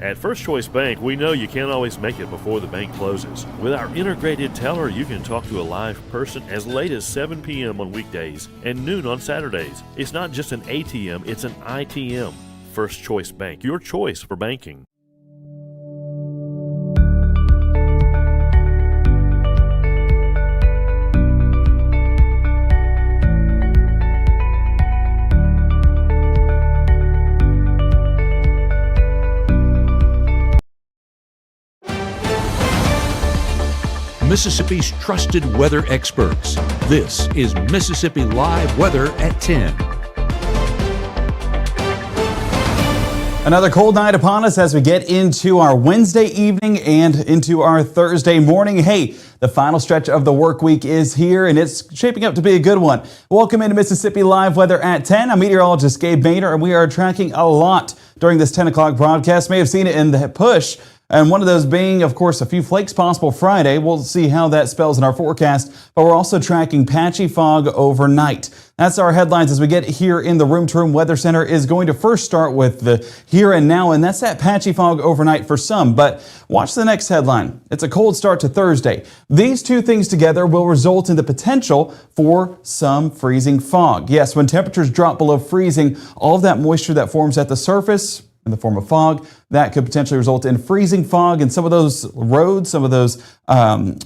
At First Choice Bank, we know you can't always make it before the bank closes. With our integrated teller, you can talk to a live person as late as 7 p.m. on weekdays and noon on Saturdays. It's not just an ATM, it's an ITM. First Choice Bank, your choice for banking. Mississippi's trusted weather experts. This is Mississippi Live Weather at 10. Another cold night upon us as we get into our Wednesday evening and into our Thursday morning. Hey, the final stretch of the work week is here and it's shaping up to be a good one. Welcome into Mississippi Live Weather at 10. I'm meteorologist Gabe Maynard and we are tracking a lot during this 10 o'clock broadcast. May have seen it in the push. And one of those being, of course, a few flakes possible Friday. We'll see how that spells in our forecast, but we're also tracking patchy fog overnight. That's our headlines as we get here in the Room to Room Weather Center is going to first start with the here and now, and that's that patchy fog overnight for some. But watch the next headline. It's a cold start to Thursday. These two things together will result in the potential for some freezing fog. Yes, when temperatures drop below freezing, all of that moisture that forms at the surface in the form of fog, that could potentially result in freezing fog, and some of those roads, some of those,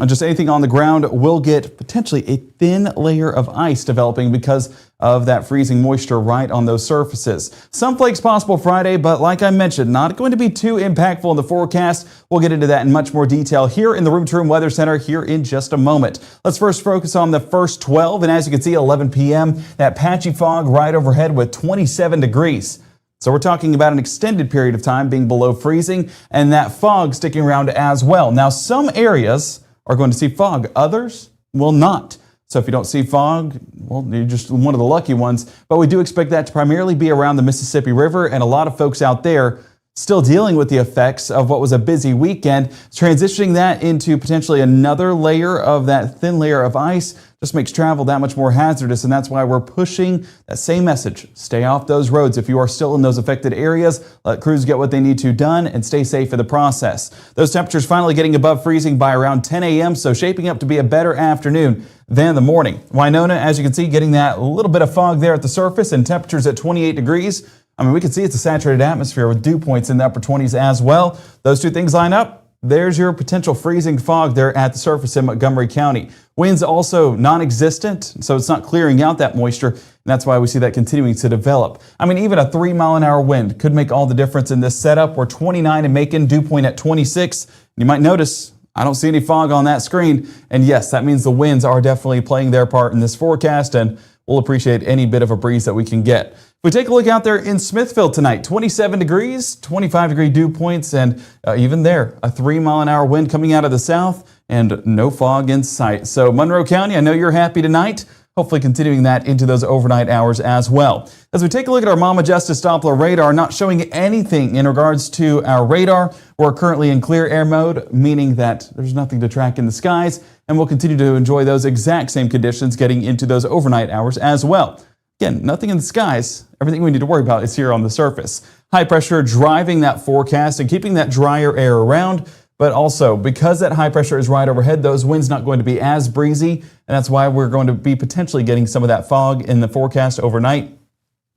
just anything on the ground will get potentially a thin layer of ice developing because of that freezing moisture right on those surfaces. Some flakes possible Friday, but like I mentioned, not going to be too impactful in the forecast. We'll get into that in much more detail here in the Room to Room Weather Center here in just a moment. Let's first focus on the first 12, and as you can see, 11 p.m., that patchy fog right overhead with 27 degrees. So we're talking about an extended period of time being below freezing and that fog sticking around as well. Now, some areas are going to see fog, others will not. So if you don't see fog, well, you're just one of the lucky ones. But we do expect that to primarily be around the Mississippi River, and a lot of folks out there still dealing with the effects of what was a busy weekend. Transitioning that into potentially another layer of that thin layer of ice just makes travel that much more hazardous, and that's why we're pushing that same message. Stay off those roads. If you are still in those affected areas, let crews get what they need to done and stay safe in the process. Those temperatures finally getting above freezing by around 10 a.m., so shaping up to be a better afternoon than the morning. Winona, as you can see, getting that little bit of fog there at the surface and temperatures at 28 degrees. I mean, we can see it's a saturated atmosphere with dew points in the upper 20s as well. Those two things line up. There's your potential freezing fog there at the surface in Montgomery County. Winds also non-existent, so it's not clearing out that moisture, and that's why we see that continuing to develop. I mean, even a 3-mile-an-hour wind could make all the difference in this setup. We're 29 in Macon, dew point at 26. You might notice I don't see any fog on that screen, and yes, that means the winds are definitely playing their part in this forecast, and we'll appreciate any bit of a breeze that we can get. If we take a look out there in Smithfield tonight, 27 degrees, 25-degree dew points, and even there, a 3-mile-an-hour wind coming out of the south and no fog in sight. So Monroe County, I know you're happy tonight. Hopefully continuing that into those overnight hours as well. As we take a look at our Mama Justice Doppler radar, not showing anything in regards to our radar. We're currently in clear air mode, meaning that there's nothing to track in the skies, and we'll continue to enjoy those exact same conditions getting into those overnight hours as well. Again, nothing in the skies. Everything we need to worry about is here on the surface. High pressure driving that forecast and keeping that drier air around. But also, because that high pressure is right overhead, those winds not going to be as breezy. And that's why we're going to be potentially getting some of that fog in the forecast overnight.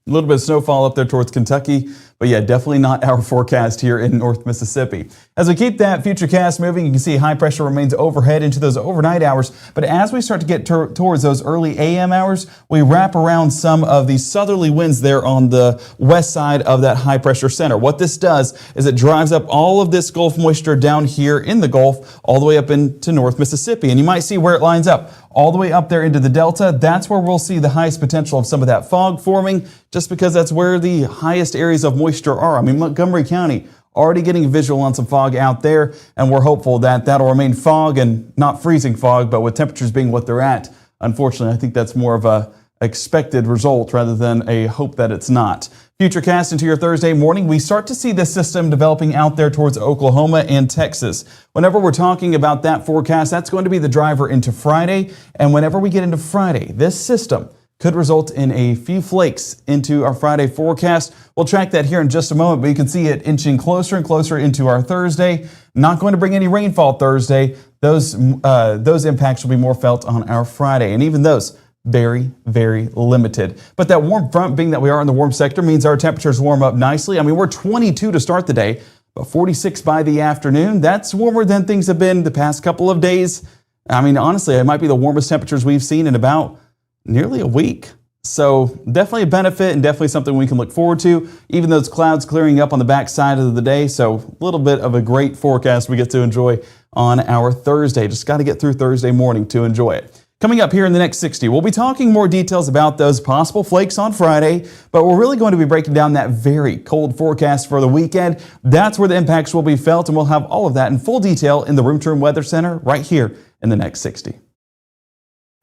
A little bit of snowfall up there towards Kentucky, but yeah, definitely not our forecast here in North Mississippi. As we keep that futurecast moving, you can see high pressure remains overhead into those overnight hours, but as we start to get towards those early AM hours, we wrap around some of these southerly winds there on the west side of that high pressure center. What this does is it drives up all of this Gulf moisture down here in the Gulf all the way up into North Mississippi, and you might see where it lines up. All the way up there into the Delta, that's where we'll see the highest potential of some of that fog forming, just because that's where the highest areas of moisture are. I mean, Montgomery County already getting a visual on some fog out there, and we're hopeful that that'll remain fog and not freezing fog, but with temperatures being what they're at, unfortunately, I think that's more of a expected result rather than a hope that it's not. Futurecast into your Thursday morning, we start to see this system developing out there towards Oklahoma and Texas. Whenever we're talking about that forecast, that's going to be the driver into Friday. And whenever we get into Friday, this system could result in a few flakes into our Friday forecast. We'll track that here in just a moment, but you can see it inching closer and closer into our Thursday. Not going to bring any rainfall Thursday. Those impacts will be more felt on our Friday, and even those very, very limited. But that warm front, being that we are in the warm sector, means our temperatures warm up nicely. I mean, we're 22 to start the day, but 46 by the afternoon. That's warmer than things have been the past couple of days. I mean, honestly, it might be the warmest temperatures we've seen in about nearly a week. So definitely a benefit and definitely something we can look forward to, even those clouds clearing up on the back side of the day. So a little bit of a great forecast we get to enjoy on our Thursday. Just got to get through Thursday morning to enjoy it. Coming up here in the next 60, we'll be talking more details about those possible flakes on Friday, but we're really going to be breaking down that very cold forecast for the weekend. That's where the impacts will be felt, and we'll have all of that in full detail in the Room to Room Weather Center right here in the next 60.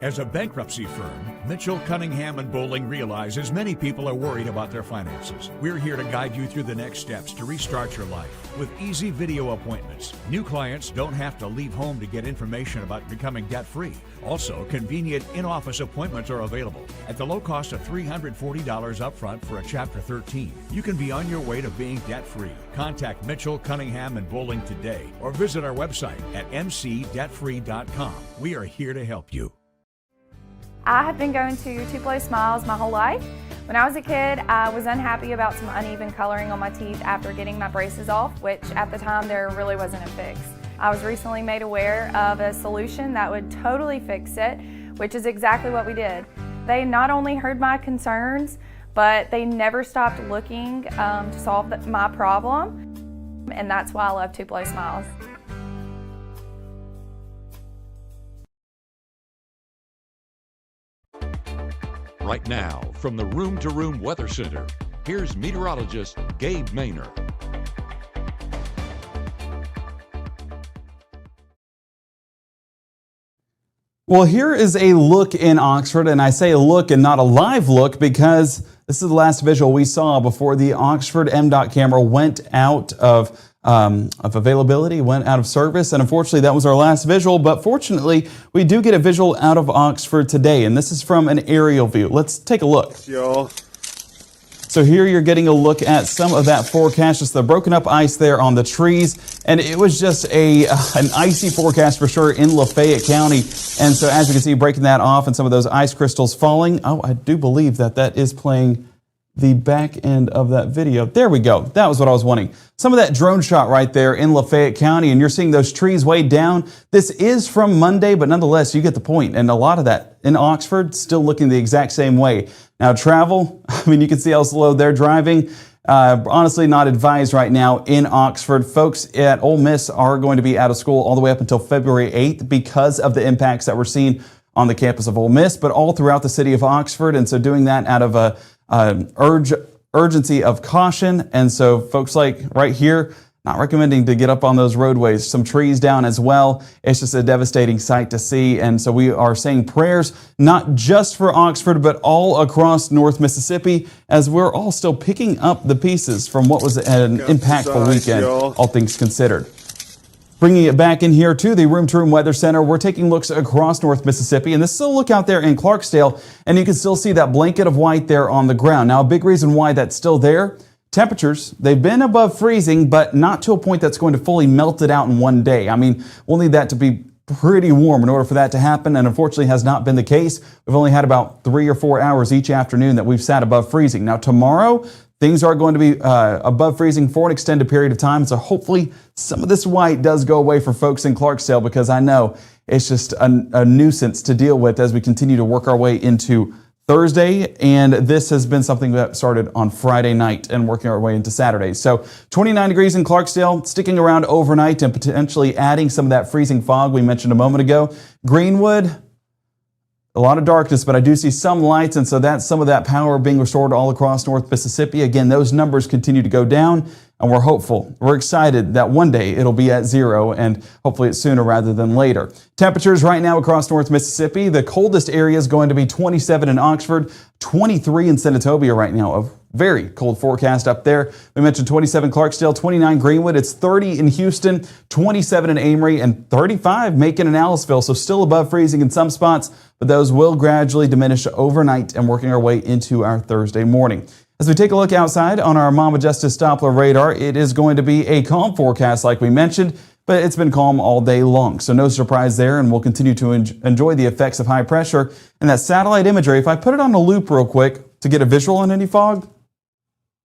As a bankruptcy firm, Mitchell, Cunningham & Bowling realizes many people are worried about their finances. We're here to guide you through the next steps to restart your life with easy video appointments. New clients don't have to leave home to get information about becoming debt-free. Also, convenient in-office appointments are available at the low cost of $340 upfront for a Chapter 13. You can be on your way to being debt-free. Contact Mitchell, Cunningham & Bowling today or visit our website at mcdebtfree.com. We are here to help you. I have been going to Tupelo Smiles my whole life. When I was a kid, I was unhappy about some uneven coloring on my teeth after getting my braces off, which at the time there really wasn't a fix. I was recently made aware of a solution that would totally fix it, which is exactly what we did. They not only heard my concerns, but they never stopped looking to solve my problem, and that's why I love Tupelo Smiles. Right now, from the Room to Room Weather Center, here's meteorologist Gabe Maynor. Well, here is a look in Oxford, and I say a look and not a live look because this is the last visual we saw before the Oxford MDOT camera went out of availability, went out of service, and unfortunately that was our last visual, but fortunately we do get a visual out of Oxford today, and this is from an aerial view. Let's take a look. So here you're getting a look at some of that forecast, just the broken up ice there on the trees, and it was just an icy forecast for sure in Lafayette County, and so as you can see, breaking that off and some of those ice crystals falling. Oh, I do believe that is playing the back end of that video. There we go. That was what I was wanting. Some of that drone shot right there in Lafayette County, and you're seeing those trees weighed down. This is from Monday, but nonetheless, you get the point. And a lot of that in Oxford still looking the exact same way. Now travel, I mean, you can see how slow they're driving. Honestly, not advised right now in Oxford. Folks at Ole Miss are going to be out of school all the way up until February 8th because of the impacts that we're seeing on the campus of Ole Miss, but all throughout the city of Oxford. And so doing that out of a urgency of caution. And so folks like right here, not recommending to get up on those roadways. Some trees down as well. It's just a devastating sight to see. And so we are saying prayers, not just for Oxford, but all across North Mississippi, as we're all still picking up the pieces from what was an impactful weekend, all things considered. Bringing it back in here to the Room to Room Weather Center, we're taking looks across North Mississippi, and this is a look out there in Clarksdale, and you can still see that blanket of white there on the ground. Now, a big reason why that's still there, temperatures, they've been above freezing, but not to a point that's going to fully melt it out in one day. I mean, we'll need that to be pretty warm in order for that to happen, and unfortunately has not been the case. We've only had about 3 or 4 hours each afternoon that we've sat above freezing. Now, tomorrow, things are going to be above freezing for an extended period of time, so hopefully some of this white does go away for folks in Clarksdale, because I know it's just a nuisance to deal with as we continue to work our way into Thursday, and this has been something that started on Friday night and working our way into Saturday. So 29 degrees in Clarksdale, sticking around overnight and potentially adding some of that freezing fog we mentioned a moment ago. Greenwood, a lot of darkness, but I do see some lights, and so that's some of that power being restored all across North Mississippi. Again, those numbers continue to go down, and we're hopeful. We're excited that one day it'll be at zero, and hopefully it's sooner rather than later. Temperatures right now across North Mississippi, the coldest area is going to be 27 in Oxford, 23 in Senatobia right now. A very cold forecast up there. We mentioned 27 Clarksdale, 29 Greenwood. It's 30 in Houston, 27 in Amory, and 35 Macon and Aliceville. So still above freezing in some spots, but those will gradually diminish overnight and working our way into our Thursday morning. As we take a look outside on our Mama Justice Doppler radar, it is going to be a calm forecast like we mentioned, but it's been calm all day long. So no surprise there, and we'll continue to enjoy the effects of high pressure. And that satellite imagery, if I put it on a loop real quick to get a visual on any fog,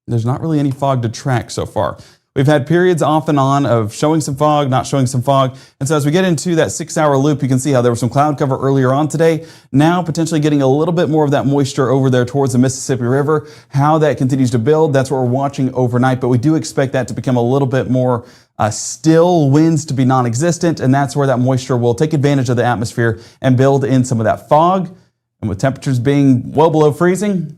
there's not really any fog to track so far. We've had periods off and on of showing some fog, not showing some fog. And so as we get into that 6-hour loop, you can see how there was some cloud cover earlier on today. Now potentially getting a little bit more of that moisture over there towards the Mississippi River. How that continues to build, that's what we're watching overnight. But we do expect that to become a little bit more still, winds to be non-existent. And that's where that moisture will take advantage of the atmosphere and build in some of that fog. And with temperatures being well below freezing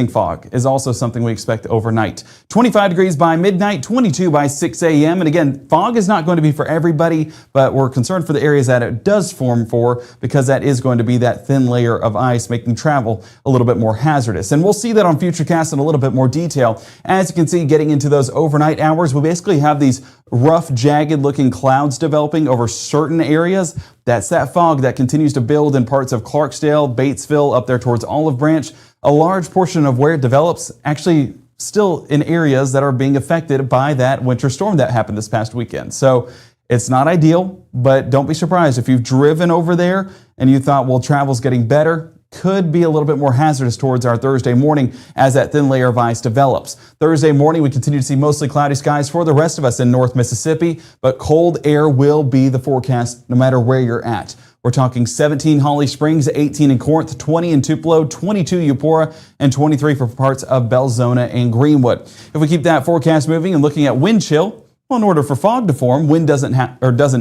fog is also something we expect overnight. 25 degrees by midnight, 22 by 6 a.m. And again, fog is not going to be for everybody, but we're concerned for the areas that it does form for, because that is going to be that thin layer of ice making travel a little bit more hazardous. And we'll see that on Futurecast in a little bit more detail. As you can see, getting into those overnight hours, we basically have these rough, jagged looking clouds developing over certain areas. That's that fog that continues to build in parts of Clarksdale, Batesville, up there towards Olive Branch. A large portion of where it develops actually still in areas that are being affected by that winter storm that happened this past weekend. So it's not ideal, but don't be surprised if you've driven over there and you thought, well, travel's getting better. Could be a little bit more hazardous towards our Thursday morning as that thin layer of ice develops. Thursday morning, we continue to see mostly cloudy skies for the rest of us in North Mississippi, but cold air will be the forecast no matter where you're at. We're talking 17 Holly Springs, 18 in Corinth, 20 in Tupelo, 22 Eupora, and 23 for parts of Belzona and Greenwood. If we keep that forecast moving and looking at wind chill, well, in order for fog to form, wind doesn't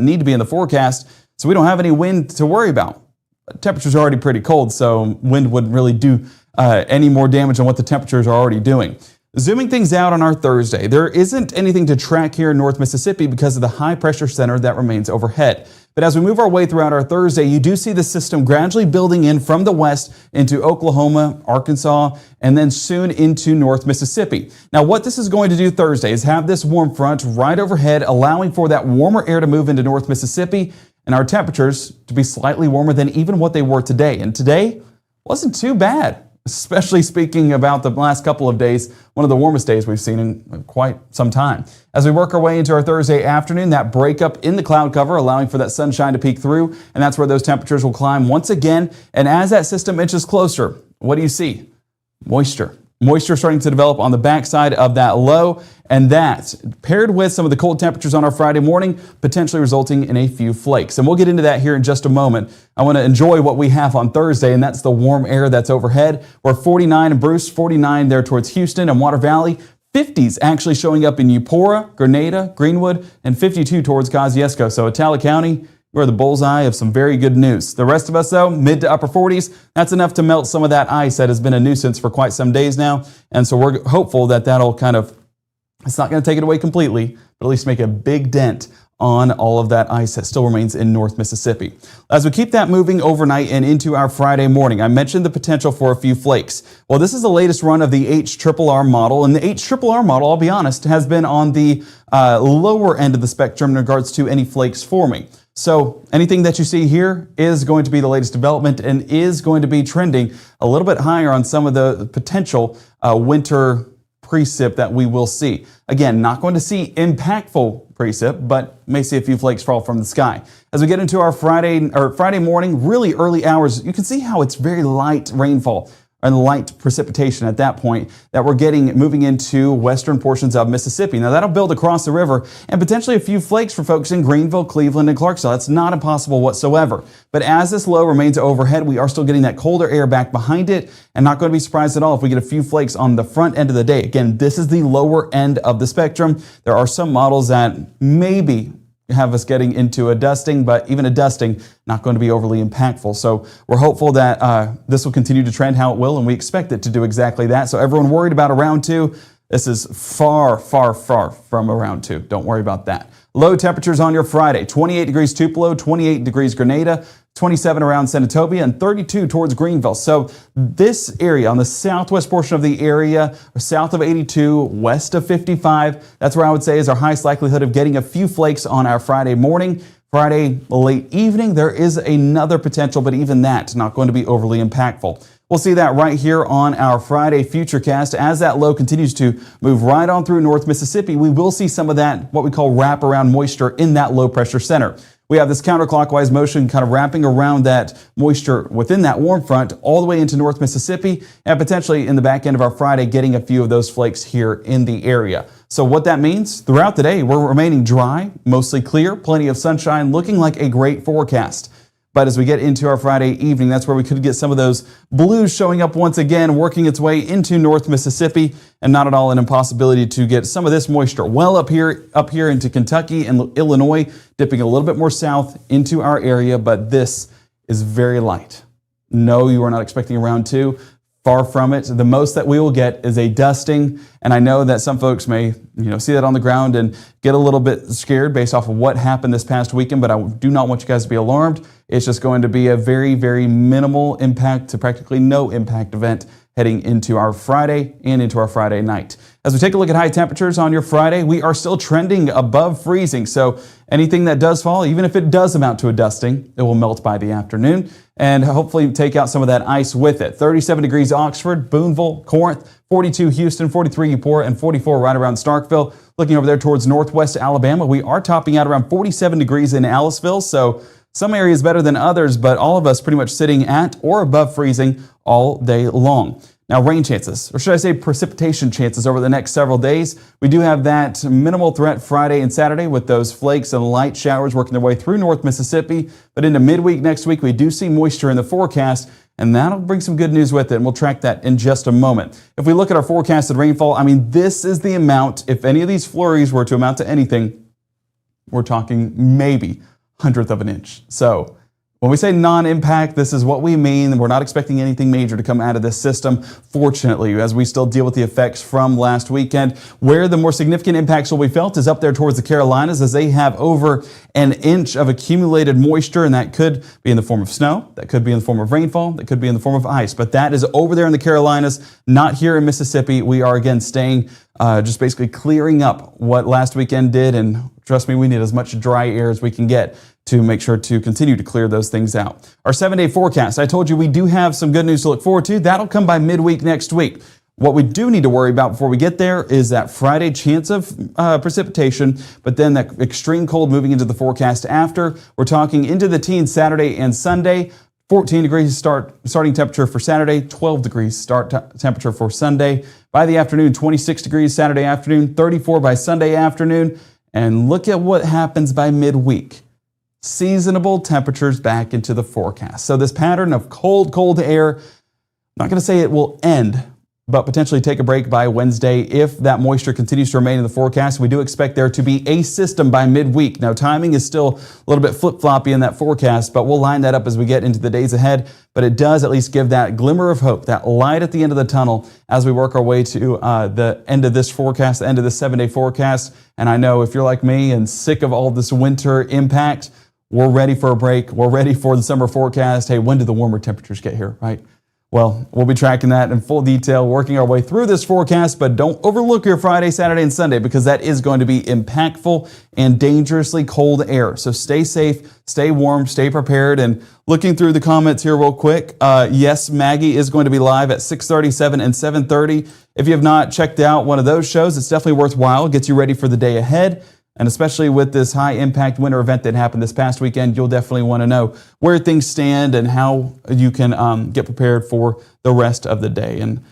need to be in the forecast, so we don't have any wind to worry about. Temperatures are already pretty cold, so wind wouldn't really do any more damage than what the temperatures are already doing. Zooming things out on our Thursday, there isn't anything to track here in North Mississippi because of the high pressure center that remains overhead. But as we move our way throughout our Thursday, you do see the system gradually building in from the west into Oklahoma, Arkansas, and then soon into North Mississippi. Now, what this is going to do Thursday is have this warm front right overhead, allowing for that warmer air to move into North Mississippi and our temperatures to be slightly warmer than even what they were today. And today wasn't too bad, especially speaking about the last couple of days, one of the warmest days we've seen in quite some time. As we work our way into our Thursday afternoon, that breakup in the cloud cover, allowing for that sunshine to peek through, and that's where those temperatures will climb once again. And as that system inches closer, what do you see? Moisture. Moisture starting to develop on the backside of that low, and that, paired with some of the cold temperatures on our Friday morning, potentially resulting in a few flakes. And we'll get into that here in just a moment. I want to enjoy what we have on Thursday, and that's the warm air that's overhead. We're 49 in Bruce, 49 there towards Houston and Water Valley. 50s actually showing up in Eupora, Grenada, Greenwood, and 52 towards Kosciuszko. So Atala County, we're the bullseye of some very good news. The rest of us, though, mid to upper 40s, that's enough to melt some of that ice that has been a nuisance for quite some days now. And so we're hopeful that that'll it's not going to take it away completely, but at least make a big dent on all of that ice that still remains in North Mississippi. As we keep that moving overnight and into our Friday morning, I mentioned the potential for a few flakes. Well, this is the latest run of the HRRR model, and the HRRR model, I'll be honest, has been on the lower end of the spectrum in regards to any flakes forming. So anything that you see here is going to be the latest development and is going to be trending a little bit higher on some of the potential winter precip that we will see. Again, not going to see impactful precip, but may see a few flakes fall from the sky. As we get into our Friday morning, really early hours, you can see how it's very light rainfall and light precipitation at that point that we're getting moving into western portions of Mississippi. Now that'll build across the river and potentially a few flakes for folks in Greenville, Cleveland, and Clarksville. That's not impossible whatsoever. But as this low remains overhead, we are still getting that colder air back behind it, and not going to be surprised at all if we get a few flakes on the front end of the day. Again, this is the lower end of the spectrum. There are some models that maybe have us getting into a dusting, but even a dusting not going to be overly impactful. So we're hopeful that this will continue to trend how it will, and we expect it to do exactly that. So everyone worried about a round two, This is far, far, far from around 2. Don't worry about that. Low temperatures on your Friday. 28 degrees Tupelo, 28 degrees Grenada, 27 around Senatobia, and 32 towards Greenville. So this area on the southwest portion of the area, south of 82, west of 55, that's where I would say is our highest likelihood of getting a few flakes on our Friday morning. Friday late evening, there is another potential, but even that's not going to be overly impactful. We'll see that right here on our Friday Futurecast. As that low continues to move right on through North Mississippi, we will see some of that, what we call wraparound moisture in that low pressure center. We have this counterclockwise motion kind of wrapping around that moisture within that warm front all the way into North Mississippi, and potentially in the back end of our Friday getting a few of those flakes here in the area. So what that means, throughout the day, we're remaining dry, mostly clear, plenty of sunshine, looking like a great forecast. But as we get into our Friday evening, that's where we could get some of those blues showing up once again, working its way into North Mississippi, and not at all an impossibility to get some of this moisture well up here into Kentucky and Illinois, dipping a little bit more south into our area, but this is very light. No, you are not expecting a round 2. Far from it. The most that we will get is a dusting, and I know that some folks may, see that on the ground and get a little bit scared based off of what happened this past weekend, but I do not want you guys to be alarmed. It's just going to be a very, very minimal impact to practically no impact event heading into our Friday and into our Friday night. As we take a look at high temperatures on your Friday, we are still trending above freezing. So anything that does fall, even if it does amount to a dusting, it will melt by the afternoon and hopefully take out some of that ice with it. 37 degrees Oxford, Boonville, Corinth, 42 Houston, 43 Eupora, and 44 right around Starkville. Looking over there towards northwest Alabama, we are topping out around 47 degrees in Aliceville. So some areas better than others, but all of us pretty much sitting at or above freezing all day long. Now, rain chances, or should I say precipitation chances over the next several days. We do have that minimal threat Friday and Saturday with those flakes and light showers working their way through North Mississippi. But into midweek next week, we do see moisture in the forecast, and that'll bring some good news with it, and we'll track that in just a moment. If we look at our forecasted rainfall, this is the amount. If any of these flurries were to amount to anything, we're talking maybe 1/100th of an inch. So when we say non-impact, this is what we mean. We're not expecting anything major to come out of this system, fortunately, as we still deal with the effects from last weekend. Where the more significant impacts will be felt is up there towards the Carolinas, as they have over an inch of accumulated moisture, and that could be in the form of snow, that could be in the form of rainfall, that could be in the form of ice. But that is over there in the Carolinas, not here in Mississippi. We are again staying, just basically clearing up what last weekend did, and trust me, we need as much dry air as we can get to make sure to continue to clear those things out. Our 7-day forecast, I told you we do have some good news to look forward to. That'll come by midweek next week. What we do need to worry about before we get there is that Friday chance of precipitation, but then that extreme cold moving into the forecast after. We're talking into the teens Saturday and Sunday. 14 degrees starting temperature for Saturday, 12 degrees start temperature for Sunday. By the afternoon, 26 degrees Saturday afternoon, 34 by Sunday afternoon. And look at what happens by midweek. Seasonable temperatures back into the forecast. So this pattern of cold air, I'm not going to say it will end, but potentially take a break by Wednesday if that moisture continues to remain in the forecast. We do expect there to be a system by midweek. Now, timing is still a little bit flip-floppy in that forecast, but we'll line that up as we get into the days ahead. But it does at least give that glimmer of hope, that light at the end of the tunnel as we work our way to the end of this forecast, the end of the 7-day forecast. And I know if you're like me and sick of all this winter impact, we're ready for a break. We're ready for the summer forecast. Hey, when do the warmer temperatures get here, right? Well, we'll be tracking that in full detail, working our way through this forecast, but don't overlook your Friday, Saturday, and Sunday because that is going to be impactful and dangerously cold air. So stay safe, stay warm, stay prepared. And looking through the comments here real quick, yes, Maggie is going to be live at 6:37 and 7:30. If you have not checked out one of those shows, it's definitely worthwhile. It gets you ready for the day ahead. And especially with this high-impact winter event that happened this past weekend, you'll definitely want to know where things stand and how you can get prepared for the rest of the day. And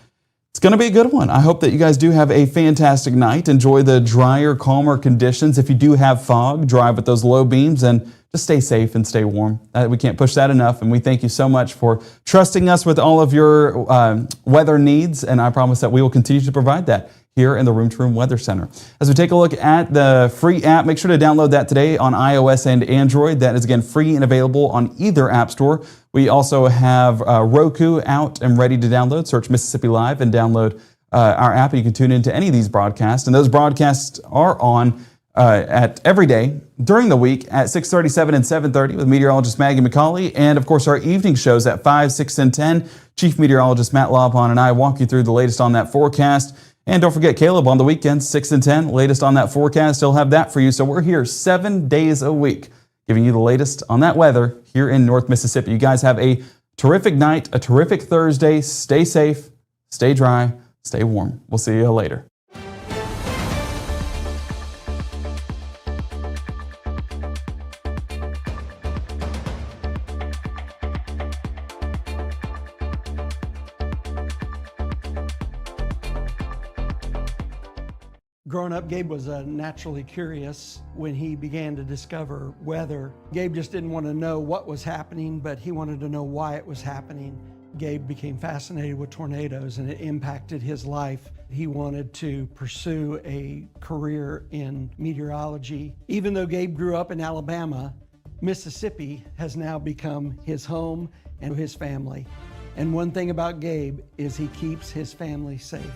it's going to be a good one. I hope that you guys do have a fantastic night. Enjoy the drier, calmer conditions. If you do have fog, drive with those low beams and just stay safe and stay warm. We can't push that enough. And we thank you so much for trusting us with all of your weather needs. And I promise that we will continue to provide that here in the Room to Room Weather Center. As we take a look at the free app, make sure to download that today on iOS and Android. That is, again, free and available on either app store. We also have Roku out and ready to download. Search Mississippi Live and download our app. You can tune into any of these broadcasts, and those broadcasts are on at every day during the week at 6:37 and 7:30 with meteorologist Maggie McCauley, and of course our evening shows at 5, 6, and 10. Chief Meteorologist Matt Laupon and I walk you through the latest on that forecast. And don't forget Caleb on the weekends, 6 and 10, latest on that forecast. He'll have that for you. So we're here 7 days a week, giving you the latest on that weather here in North Mississippi. You guys have a terrific night, a terrific Thursday. Stay safe, stay dry, stay warm. We'll see you later. Growing up, Gabe was naturally curious. When he began to discover weather, Gabe just didn't want to know what was happening, but he wanted to know why it was happening. Gabe became fascinated with tornadoes, and it impacted his life. He wanted to pursue a career in meteorology. Even though Gabe grew up in Alabama, Mississippi has now become his home and his family. And one thing about Gabe is he keeps his family safe.